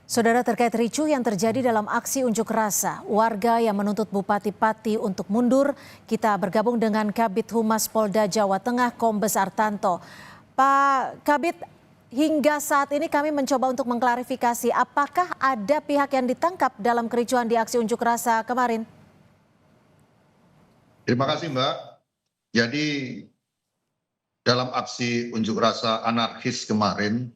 Saudara, terkait ricuh yang terjadi dalam aksi unjuk rasa, warga yang menuntut Bupati Pati untuk mundur, kita bergabung dengan Kabid Humas Polda Jawa Tengah, Kombes Artanto. Pak Kabid, hingga saat ini kami mencoba untuk mengklarifikasi apakah ada pihak yang ditangkap dalam kericuhan di aksi unjuk rasa kemarin? Terima kasih Mbak. Jadi dalam aksi unjuk rasa anarkis kemarin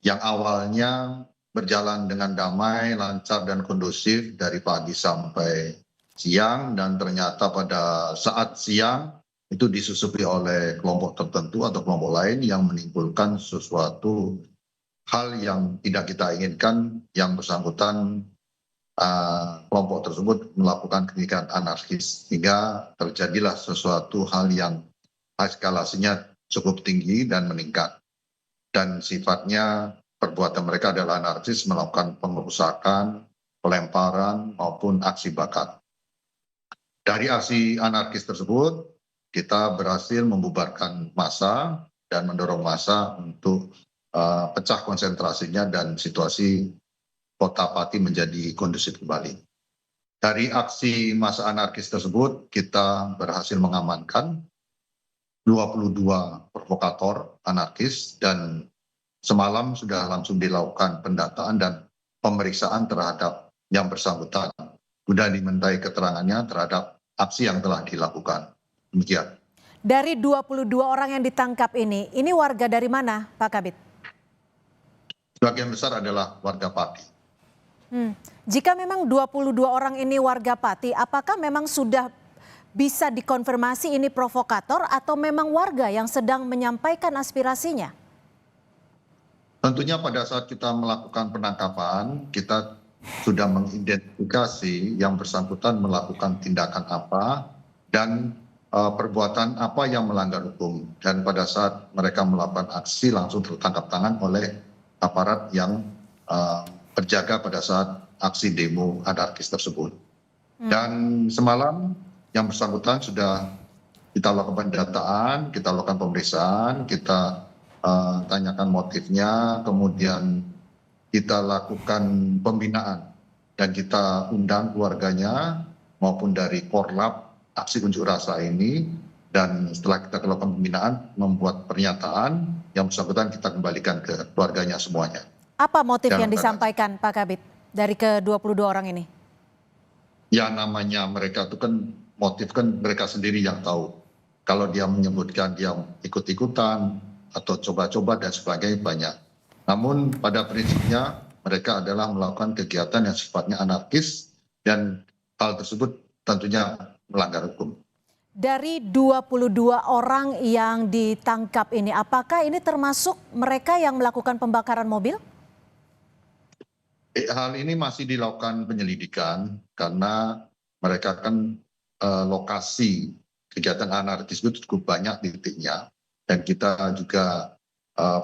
yang awalnya berjalan dengan damai, lancar dan kondusif dari pagi sampai siang, dan ternyata pada saat siang itu disusupi oleh kelompok tertentu atau kelompok lain yang menimbulkan sesuatu hal yang tidak kita inginkan. Yang bersangkutan kelompok tersebut melakukan kegiatan anarkis hingga terjadilah sesuatu hal yang eskalasinya cukup tinggi dan meningkat, dan sifatnya perbuatan mereka adalah anarkis, melakukan pengerusakan, pelemparan maupun aksi bakar. Dari aksi anarkis tersebut kita berhasil membubarkan massa dan mendorong massa untuk pecah konsentrasinya dan situasi Kota Pati menjadi kondusif kembali. Dari aksi massa anarkis tersebut kita berhasil mengamankan 22 provokator anarkis, dan semalam sudah langsung dilakukan pendataan dan pemeriksaan terhadap yang bersangkutan guna dimintai keterangannya terhadap aksi yang telah dilakukan. Demikian. Dari 22 orang yang ditangkap ini warga dari mana, Pak Kabid? Sebagian besar adalah warga Pati. Jika memang 22 orang ini warga Pati, apakah memang sudah bisa dikonfirmasi ini provokator atau memang warga yang sedang menyampaikan aspirasinya? Tentunya pada saat kita melakukan penangkapan, kita sudah mengidentifikasi yang bersangkutan melakukan tindakan apa dan perbuatan apa yang melanggar hukum. Dan pada saat mereka melakukan aksi langsung tertangkap tangan oleh aparat yang berjaga pada saat aksi demo anarkis tersebut. Dan semalam yang bersangkutan sudah kita lakukan pendataan, kita lakukan pemeriksaan, kita tanyakan motifnya, kemudian kita lakukan pembinaan dan kita undang keluarganya maupun dari Korlap aksi unjuk rasa ini, dan setelah kita lakukan pembinaan membuat pernyataan yang bersangkutan kita kembalikan ke keluarganya semuanya. Apa motif yang disampaikan Pak Kabid dari ke-22 orang ini? Ya, namanya mereka itu kan motif kan mereka sendiri yang tahu. Kalau dia menyebutkan dia ikut-ikutan atau coba-coba dan sebagainya banyak. Namun pada prinsipnya mereka adalah melakukan kegiatan yang sifatnya anarkis, dan hal tersebut tentunya melanggar hukum. Dari 22 orang yang ditangkap ini, apakah ini termasuk mereka yang melakukan pembakaran mobil? Hal ini masih dilakukan penyelidikan karena mereka kan lokasi kegiatan anarkis itu cukup banyak titiknya, dan kita juga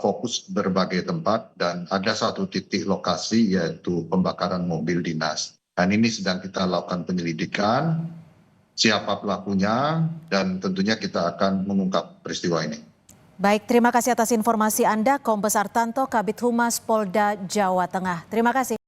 fokus berbagai tempat, dan ada satu titik lokasi yaitu pembakaran mobil dinas. Dan ini sedang kita lakukan penyelidikan siapa pelakunya, dan tentunya kita akan mengungkap peristiwa ini. Baik, terima kasih atas informasi Anda, Kombes Artanto, Kabid Humas Polda Jawa Tengah. Terima kasih.